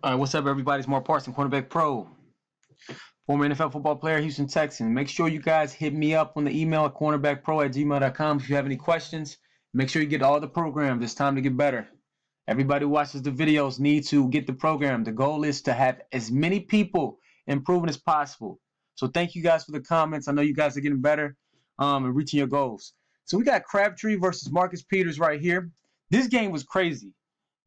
All right, what's up, everybody? It's Mark Parson, Cornerback Pro, former NFL football player, Houston Texan. Make sure you guys hit me up on the email at cornerbackpro@gmail.com if you have any questions. Make sure you get all the programs. It's time to get better. Everybody who watches the videos need to get the program. The goal is to have as many people improving as possible. So thank you guys for the comments. I know you guys are getting better and reaching your goals. So we got Crabtree versus Marcus Peters right here. This game was crazy.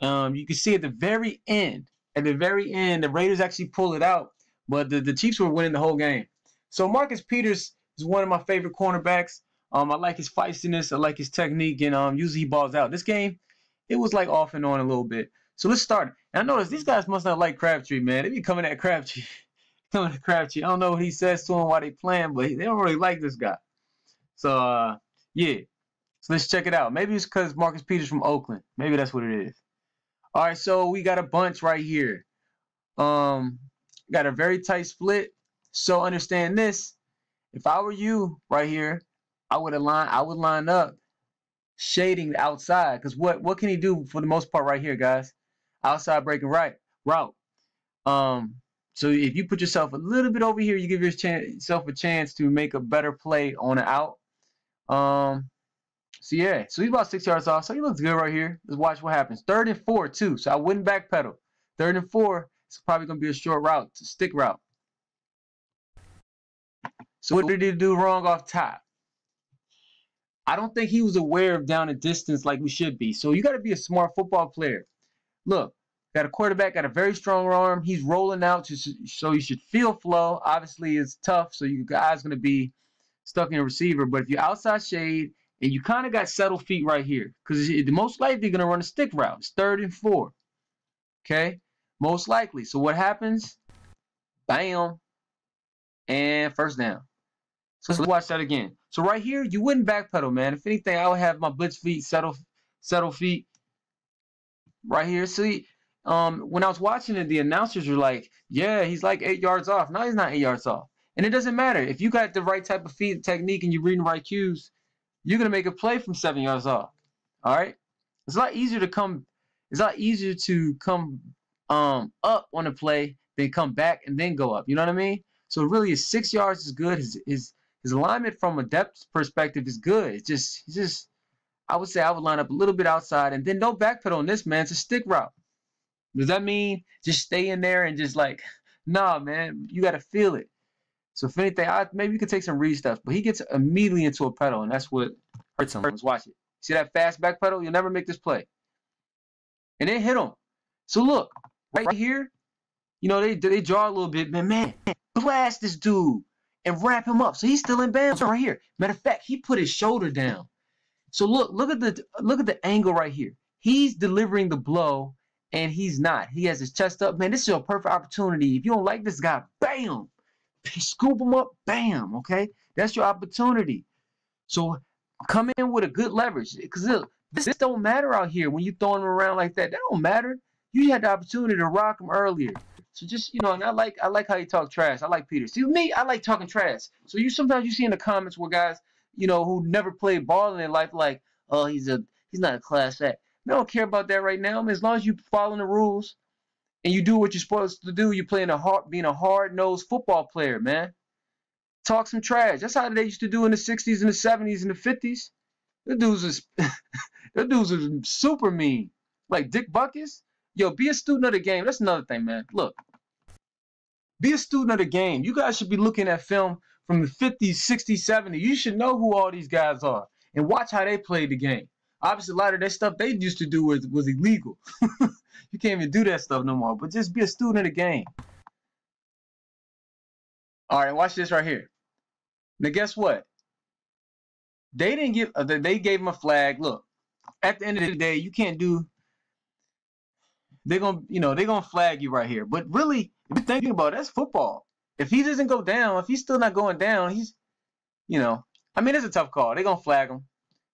You can see at the very end, the Raiders actually pulled it out, but the Chiefs were winning the whole game. So Marcus Peters is one of my favorite cornerbacks. I like his feistiness. I like his technique, and usually he balls out. This game, it was like off and on a little bit. So let's start. And I noticed these guys must not like Crabtree, man. They be coming at Crabtree. I don't know what he says to him while they playing, but they don't really like this guy. So, yeah. So let's check it out. Maybe it's because Marcus Peters from Oakland. Maybe that's what it is. All right, so we got a bunch right here. Got a very tight split. So understand this. If I were you right here, I would line up shading the outside. Because what can he do for the most part right here, guys? Outside breaking right route. So if you put yourself a little bit over here, you give yourself a chance to make a better play on an out. So yeah, so he's about 6 yards off. So he looks good right here. Let's watch what happens. 3rd and 4 too. So I wouldn't backpedal. 3rd and 4. It's probably gonna be a short route, a stick route. So what did he do wrong off top? I don't think he was aware of down and distance like we should be. So you got to be a smart football player. Look, got a quarterback, got a very strong arm. He's rolling out, so you should feel flow. Obviously, it's tough, so your guy's gonna be stuck in a receiver. But if you're outside shade and you kind of got settled feet right here, because most likely going to run a stick route. It's 3rd and 4. Okay? Most likely. So what happens? Bam. And first down. So let's watch that again. So right here, you wouldn't backpedal, man. If anything, I would have my blitz feet, settle feet right here. See, when I was watching it, the announcers were like, yeah, he's like 8 yards off. No, he's not 8 yards off. And it doesn't matter. If you got the right type of feet technique and you're reading the right cues, you're gonna make a play from 7 yards off. All right, it's a lot easier to come. It's a lot easier to come up on a play than come back and then go up. You know what I mean? So really, his 6 yards is good. His alignment from a depth perspective is good. It's just I would say I would line up a little bit outside and then no backpedal on this, man. It's a stick route. Does that mean just stay in there and just like, nah, man? You got to feel it. So if anything, maybe you could take some read stuff, but he gets immediately into a pedal, and that's what hurts him. Let's watch it. See that fast back pedal? You'll never make this play. And then hit him. So look, right here, you know, they draw a little bit, man, blast this dude and wrap him up. So he's still in bounds right here. Matter of fact, he put his shoulder down. So look at the angle right here. He's delivering the blow, and he's not. He has his chest up. Man, this is a perfect opportunity. If you don't like this guy, bam. Scoop them up, bam, okay? That's your opportunity. So come in with a good leverage. Because this don't matter out here when you throwing them around like that. That don't matter. You had the opportunity to rock them earlier. So just, you know, and I like how you talk trash. I like Peter. See, me, I like talking trash. So sometimes you see in the comments where guys, you know, who never played ball in their life like, oh, he's not a class act. I don't care about that right now. I mean, as long as you following the rules, and you do what you're supposed to do, you're playing being a hard-nosed football player, man. Talk some trash. That's how they used to do in the 60s and the 70s and the 50s. The dudes was super mean. Like Dick Buckus. Yo, be a student of the game. That's another thing, man. Look, be a student of the game. You guys should be looking at film from the 50s, 60s, 70s. You should know who all these guys are and watch how they played the game. Obviously, a lot of that stuff they used to do was illegal. You can't even do that stuff no more. But just be a student of the game. All right, watch this right here. Now, guess what? They didn't give. They gave him a flag. Look, at the end of the day, you can't do. They're gonna flag you right here. But really, if you're thinking about it, that's football. If he doesn't go down, if he's still not going down, he's, you know, I mean, it's a tough call. They're gonna flag him.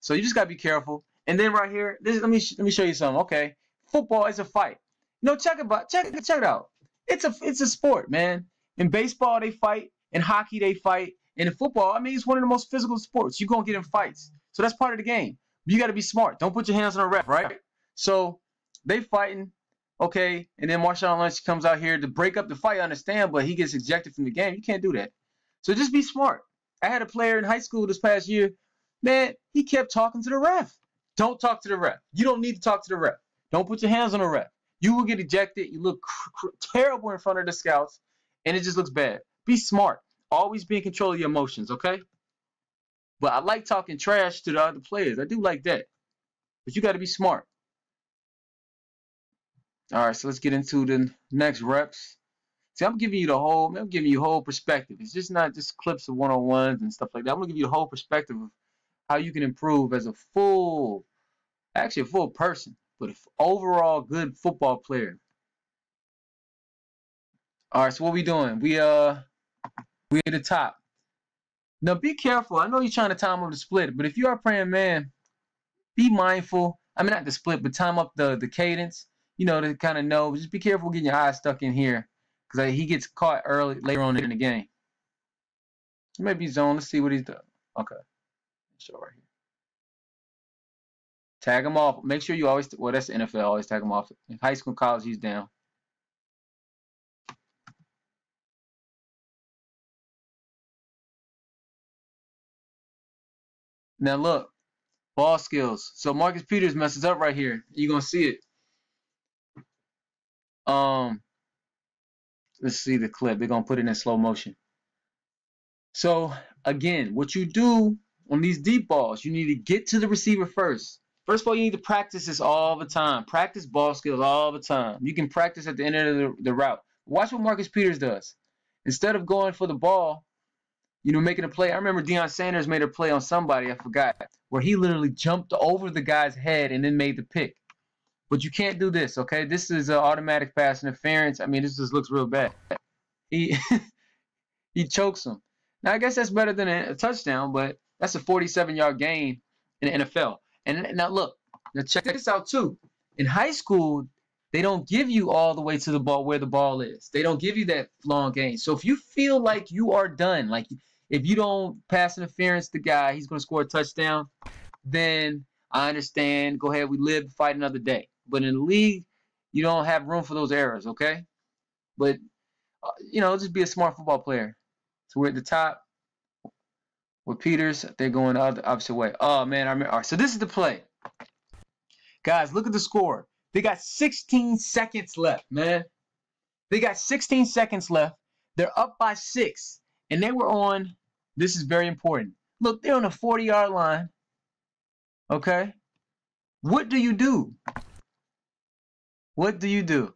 So you just gotta be careful. And then right here, let me show you something. Okay, football is a fight. You know, check it out. It's a sport, man. In baseball they fight, in hockey they fight, and in football, I mean, it's one of the most physical sports. You're gonna get in fights, so that's part of the game. You got to be smart. Don't put your hands on a ref, right? So they fighting. Okay, and then Marshawn Lynch comes out here to break up the fight, I understand, but he gets ejected from the game. You can't do that. So just be smart. I had a player in high school this past year. Man, he kept talking to the ref. Don't talk to the ref. You don't need to talk to the ref. Don't put your hands on the ref. You will get ejected. You look terrible in front of the scouts, and it just looks bad. Be smart. Always be in control of your emotions, okay? But I like talking trash to the other players. I do like that. But you got to be smart. All right, so let's get into the next reps. See, I'm giving you whole perspective. It's just not just clips of one-on-ones and stuff like that. I'm gonna give you the whole perspective of how you can improve as a full person, but an overall good football player. All right, so what we doing? We at the top. Now be careful. I know you're trying to time up the split, but if you are praying man, be mindful. I mean, not the split, but time up the cadence. You know, to kind of know. Just be careful getting your eyes stuck in here, because he gets caught later on in the game. Maybe zone. Let's see what he's done. Okay, show right here. Tag him off. Make sure you always. Well, that's the NFL. Always tag him off. In high school, college, he's down. Now look, ball skills. So Marcus Peters messes up right here. You're gonna see it. Let's see the clip. They're gonna put it in slow motion. So again, what you do on these deep balls, you need to get to the receiver first. First of all, you need to practice this all the time. Practice ball skills all the time. You can practice at the end of the route. Watch what Marcus Peters does. Instead of going for the ball, you know, making a play. I remember Deion Sanders made a play on somebody, I forgot, where he literally jumped over the guy's head and then made the pick. But you can't do this, okay? This is automatic pass interference. I mean, this just looks real bad. He he chokes him. Now, I guess that's better than a touchdown, but that's a 47-yard gain in the NFL. And now, look, now check this out, too. In high school, they don't give you all the way to the ball where the ball is. They don't give you that long gain. So if you feel like you are done, like if you don't pass interference the guy, he's going to score a touchdown, then I understand. Go ahead. We live, fight another day. But in the league, you don't have room for those errors, okay? But, you know, just be a smart football player. So we're at the top with Peters. They're going the opposite way. Oh, man. I remember. All right, so this is the play. Guys, look at the score. They got 16 seconds left, man. They got 16 seconds left. They're up by 6. And they were on, this is very important. Look, they're on the 40-yard line. Okay? What do you do? What do you do?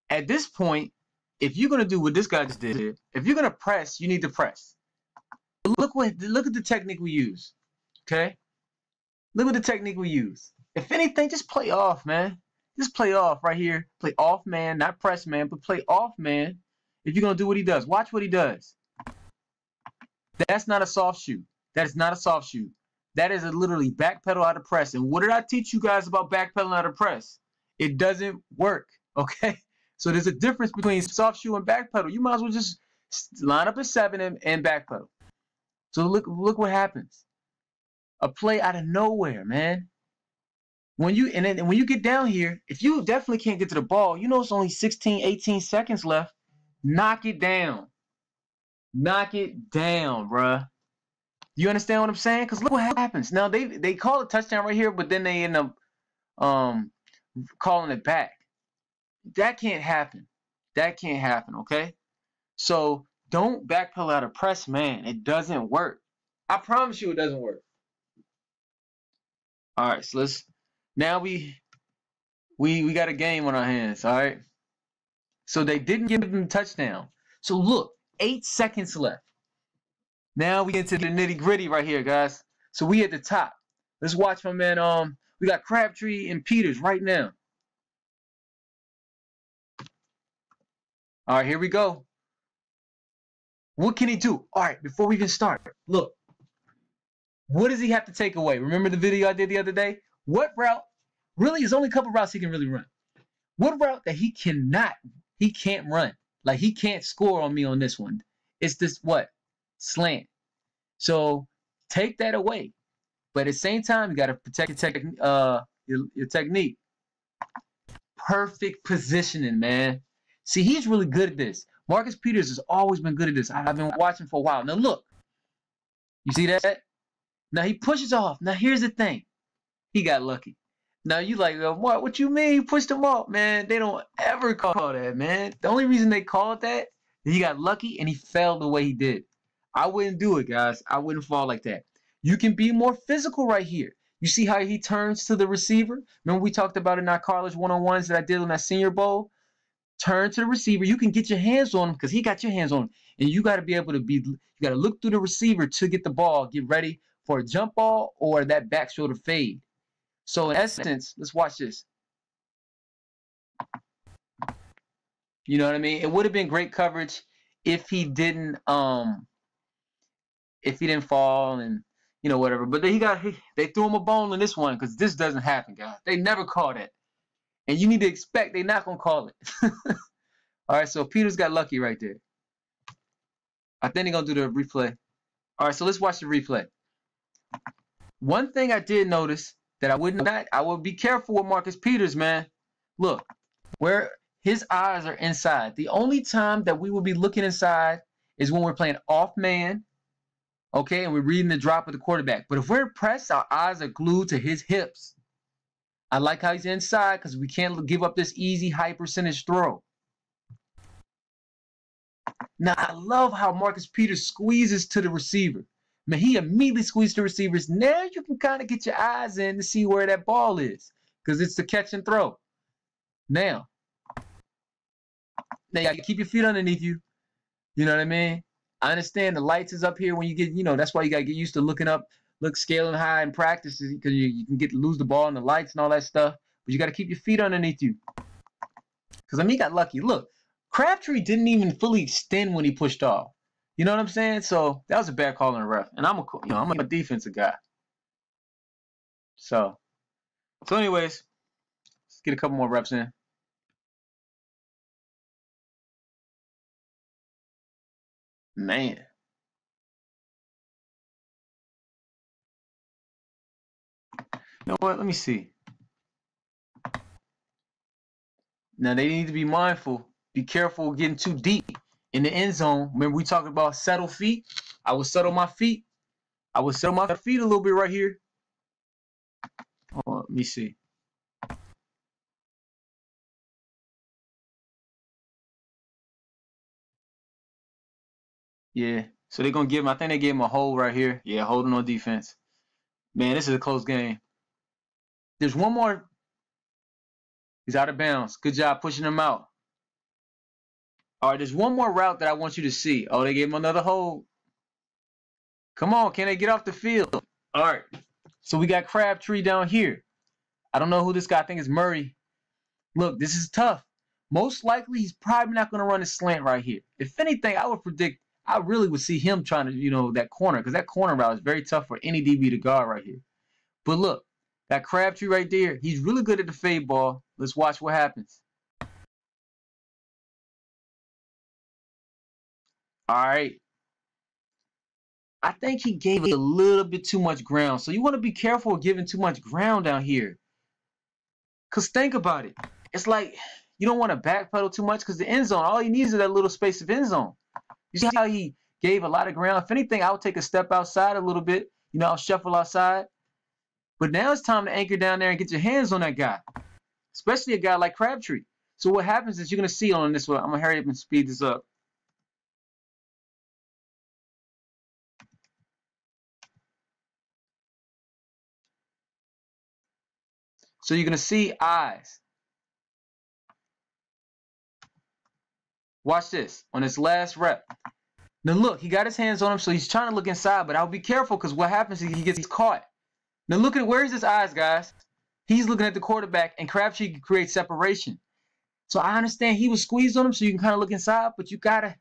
At this point, if you're going to do what this guy just did, if you're going to press, you need to press. Look at the technique we use. Okay? Look at the technique we use. If anything, just play off, man. Just play off right here. Play off man, not press man, but play off man if you're going to do what he does. Watch what he does. That's not a soft shoe. That is not a soft shoe. That is a literally backpedal out of press. And what did I teach you guys about backpedaling out of press? It doesn't work, okay? So there's a difference between soft shoe and backpedal. You might as well just line up a 7 and backpedal. So look what happens. A play out of nowhere, man. When you get down here, if you definitely can't get to the ball, you know it's only 16, 18 seconds left. Knock it down. Knock it down, bruh. You understand what I'm saying? Because look what happens. Now, they call a touchdown right here, but then they end up calling it back. That can't happen. That can't happen, okay? So don't backpedal out of press, man. It doesn't work. I promise you it doesn't work. All right, so now we got a game on our hands, all right? So they didn't give them a touchdown. So look, 8 seconds left. Now we get into the nitty-gritty right here, guys. So we at the top. Let's watch my man. We got Crabtree and Peters right now. All right, here we go. What can he do? All right, before we even start, look. What does he have to take away? Remember the video I did the other day? What route? Really, there's only a couple routes he can really run. What route that he can't run? Like, he can't score on me on this one. It's this what? Slant. So take that away. But at the same time, you got to protect your technique. Perfect positioning, man. See, he's really good at this. Marcus Peters has always been good at this. I've been watching for a while. Now, look. You see that? Now, he pushes off. Now, here's the thing. He got lucky. Now, you like, what you mean? You pushed him off, man. They don't ever call that, man. The only reason they call it that is he got lucky and he fell the way he did. I wouldn't do it, guys. I wouldn't fall like that. You can be more physical right here. You see how he turns to the receiver? Remember we talked about in our college one-on-ones that I did on that Senior Bowl? Turn to the receiver. You can get your hands on him because he got your hands on him. And you got to be able to you got to look through the receiver to get the ball, get ready for a jump ball or that back shoulder fade. So in essence, let's watch this. You know what I mean? It would have been great coverage if he didn't fall and whatever. But they threw him a bone in this one because this doesn't happen, guys. They never call that. And you need to expect they're not gonna call it. All right, so Peters got lucky right there. I think they're gonna do the replay. All right, so let's watch the replay. One thing I did notice that I would be careful with Marcus Peters, man. Look, where his eyes are inside. The only time that we will be looking inside is when we're playing off man, okay, and we're reading the drop of the quarterback. But if we're in press, our eyes are glued to his hips. I like how he's inside because we can't give up this easy high percentage throw. Now, I love how Marcus Peters squeezes to the receiver. Man, he immediately squeezed the receivers. Now you can kind of get your eyes in to see where that ball is because it's the catch and throw. Now you got to keep your feet underneath you. You know what I mean? I understand the lights is up here when you get, that's why you got to get used to looking up, scaling high in practice because you can lose the ball and the lights and all that stuff. But you got to keep your feet underneath you. Because, he got lucky. Look, Crabtree didn't even fully extend when he pushed off. You know what I'm saying? So that was a bad call on the ref. And I'm a defensive guy. So anyways, let's get a couple more reps in. Man. You know what? Let me see. Now they need to be mindful. Be careful getting too deep in the end zone. Remember we talked about settle feet? I would settle my feet. I would settle my feet a little bit right here. Let me see. Yeah. So they're going to give him, I think they gave him a hold right here. Yeah, holding on defense. Man, this is a close game. There's one more. He's out of bounds. Good job pushing him out. All right, there's one more route that I want you to see. Oh, they gave him another hold. Come on, can they get off the field? All right. So we got Crabtree down here. I don't know who this guy, I think it's Murray. Look, this is tough. Most likely, he's probably not going to run a slant right here. If anything, I would predict, I really would see him trying to, that corner, because that corner route is very tough for any DB to guard right here. But look, that Crabtree right there, he's really good at the fade ball. Let's watch what happens. All right. I think he gave it a little bit too much ground. So you want to be careful of giving too much ground down here. Because think about it. It's like you don't want to backpedal too much because the end zone, all he needs is that little space of end zone. You see how he gave a lot of ground? If anything, I would take a step outside a little bit. I'll shuffle outside. But now it's time to anchor down there and get your hands on that guy, especially a guy like Crabtree. So what happens is you're going to see on this one. I'm going to hurry up and speed this up. So you're going to see eyes. Watch this on his last rep. Now look, he got his hands on him, so he's trying to look inside, but I'll be careful because what happens is he gets caught. Now look at where's his eyes, guys. He's looking at the quarterback, and Crabtree can create separation. So I understand he was squeezed on him, so you can kind of look inside, but you gotta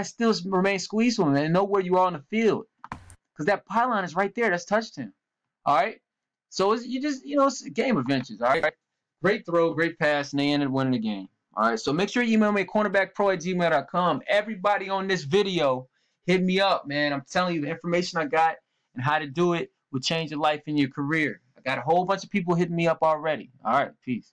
still remain squeezed on him and know where you are on the field, because that pylon is right there. That's touched him. All right. So it's a game of inches. All right. Great throw, great pass, and they ended up winning the game. All right. So make sure you email me at cornerbackpro@gmail.com. Everybody on this video, hit me up, man. I'm telling you the information I got and how to do it will change your life and your career. I got a whole bunch of people hitting me up already. All right, peace.